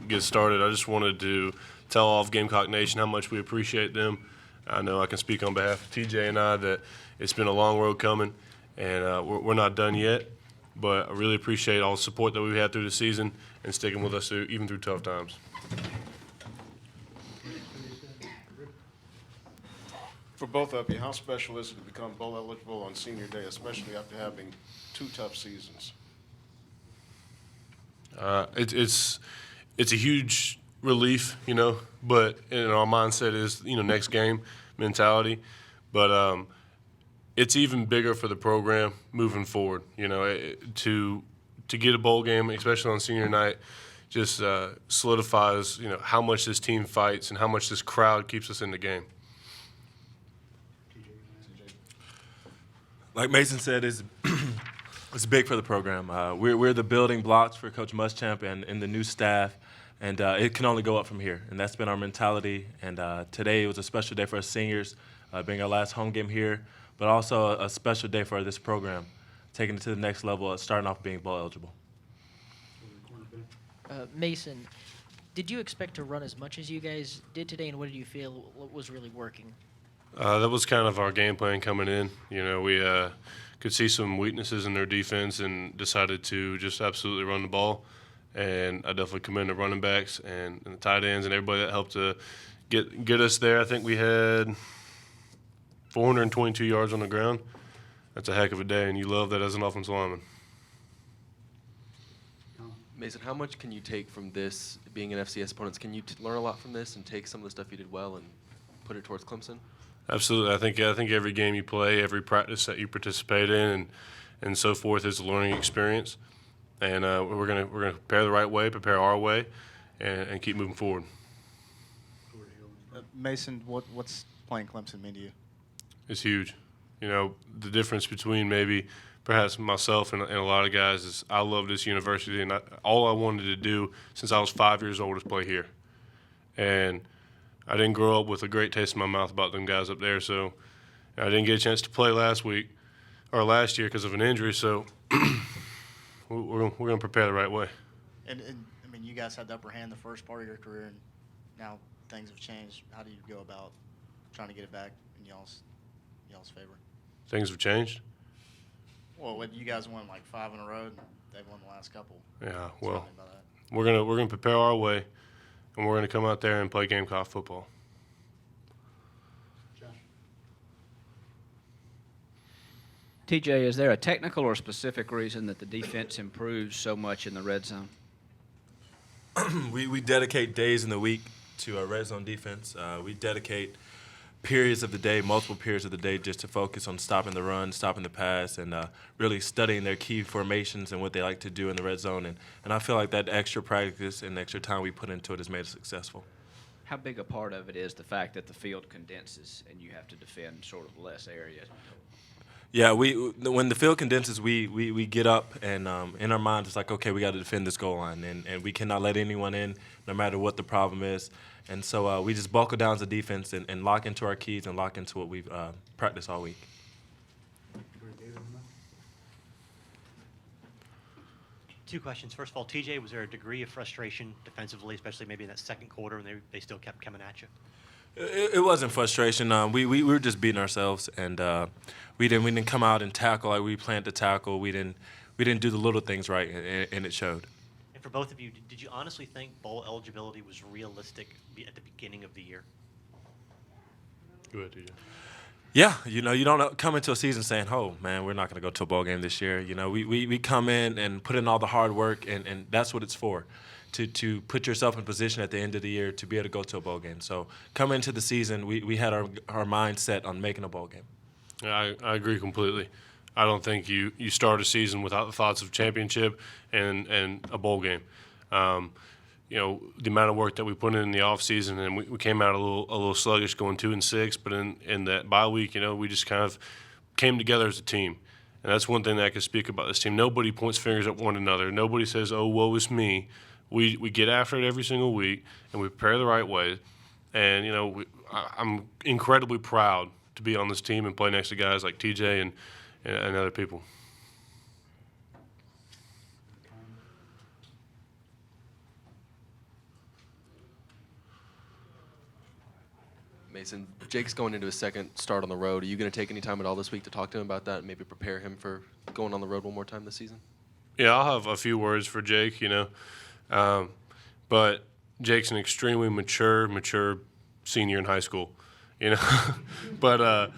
get started, I just wanted to tell all of Gamecock Nation how much we appreciate them. I know I can speak on behalf of TJ and I that it's been a long road coming, and we're not done yet. But I really appreciate all the support that we've had through the season and sticking with us even through tough times. For both of you, how special is it to become bowl eligible on senior day, especially after having 2 tough seasons? It's a huge relief, but our mindset is, next game mentality. But it's even bigger for the program moving forward. To get a bowl game, especially on senior night, just solidifies, how much this team fights and how much this crowd keeps us in the game. Like Mason said, it's big for the program. We're the building blocks for Coach Muschamp and the new staff, and it can only go up from here. And that's been our mentality. And today was a special day for us seniors, being our last home game here, but also a special day for this program, taking it to the next level, starting off being bowl eligible. Mason, did you expect to run as much as you guys did today, and what did you feel was really working? That was kind of our game plan coming in. We could see some weaknesses in their defense and decided to just absolutely run the ball. And I definitely commend the running backs and the tight ends and everybody that helped to get us there. I think we had 422 yards on the ground. That's a heck of a day, and you love that as an offensive lineman. Mason, how much can you take from this, being an FCS opponent? Can you learn a lot from this and take some of the stuff you did well and put it towards Clemson? Absolutely. I think every game you play, every practice that you participate in, and so forth is a learning experience. And we're gonna prepare the right way, prepare our way, and keep moving forward. Mason, what's playing Clemson mean to you? It's huge. The difference between maybe perhaps myself and a lot of guys is I love this university, and all I wanted to do since I was 5 years old is play here. And I didn't grow up with a great taste in my mouth about them guys up there, so I didn't get a chance to play last year because of an injury. So we're going to prepare the right way. And I mean, you guys had the upper hand the first part of your career, and now things have changed. How do you go about trying to get it back in y'all's favor? Things have changed? Well, you guys won like 5 in a row, and they've won the last couple. Yeah, well, we're gonna prepare our way. And we're going to come out there and play Gamecock football. TJ, is there a technical or specific reason that the defense improves so much in the red zone? We dedicate days in the week to our red zone defense. We dedicate periods of the day, multiple periods of the day, just to focus on stopping the run, stopping the pass, and really studying their key formations and what they like to do in the red zone. And I feel like that extra practice and extra time we put into it has made us successful. How big a part of it is the fact that the field condenses and you have to defend sort of less area? Yeah, when the field condenses, we get up, and in our minds it's like, okay, we got to defend this goal line, and we cannot let anyone in no matter what the problem is. And so we just buckle down as a defense and lock into our keys and lock into what we've practiced all week. Two questions. First of all, TJ, was there a degree of frustration defensively, especially maybe in that second quarter when they still kept coming at you? It wasn't frustration. We were just beating ourselves, and we didn't come out and tackle like we planned to tackle. We didn't do the little things right, and it showed. And for both of you, did you honestly think bowl eligibility was realistic at the beginning of the year? Go ahead, TJ. Yeah, you don't come into a season saying, "Oh man, we're not going to go to a bowl game this year." We come in and put in all the hard work, and that's what it's for. To put yourself in position at the end of the year to be able to go to a bowl game. So coming into the season, we had our mind set on making a bowl game. Yeah, I agree completely. I don't think you start a season without the thoughts of championship and a bowl game. The amount of work that we put in the off season, and we came out a little sluggish going 2-6, but in that bye week, we just kind of came together as a team. And that's one thing that I can speak about this team. Nobody points fingers at one another. Nobody says, "Oh, woe is me." We get after it every single week, and we prepare the right way. And, I'm incredibly proud to be on this team and play next to guys like TJ and other people. Mason, Jake's going into his second start on the road. Are you going to take any time at all this week to talk to him about that and maybe prepare him for going on the road one more time this season? Yeah, I'll have a few words for Jake, but Jake's an extremely mature senior in high school, but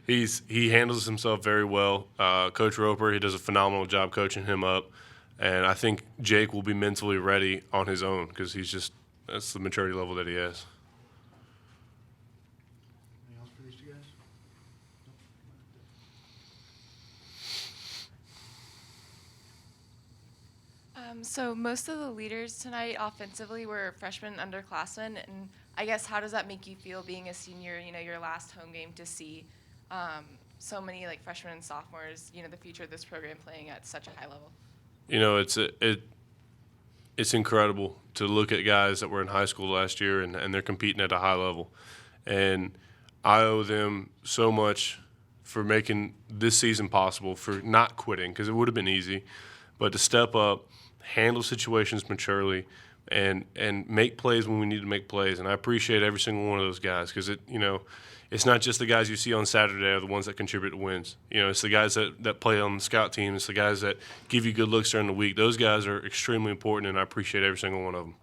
he handles himself very well. Coach Roper, he does a phenomenal job coaching him up, and I think Jake will be mentally ready on his own because that's the maturity level that he has. Anything else for these two guys? So most of the leaders tonight offensively were freshmen, underclassmen, and I guess how does that make you feel being a senior? Your last home game to see so many like freshmen and sophomores. The future of this program playing at such a high level. It's incredible to look at guys that were in high school last year and they're competing at a high level, and I owe them so much for making this season possible, for not quitting because it would have been easy, but to step up, handle situations maturely, and make plays when we need to make plays. And I appreciate every single one of those guys because it's not just the guys you see on Saturday are the ones that contribute to wins. It's the guys that play on the scout team. It's the guys that give you good looks during the week. Those guys are extremely important, and I appreciate every single one of them.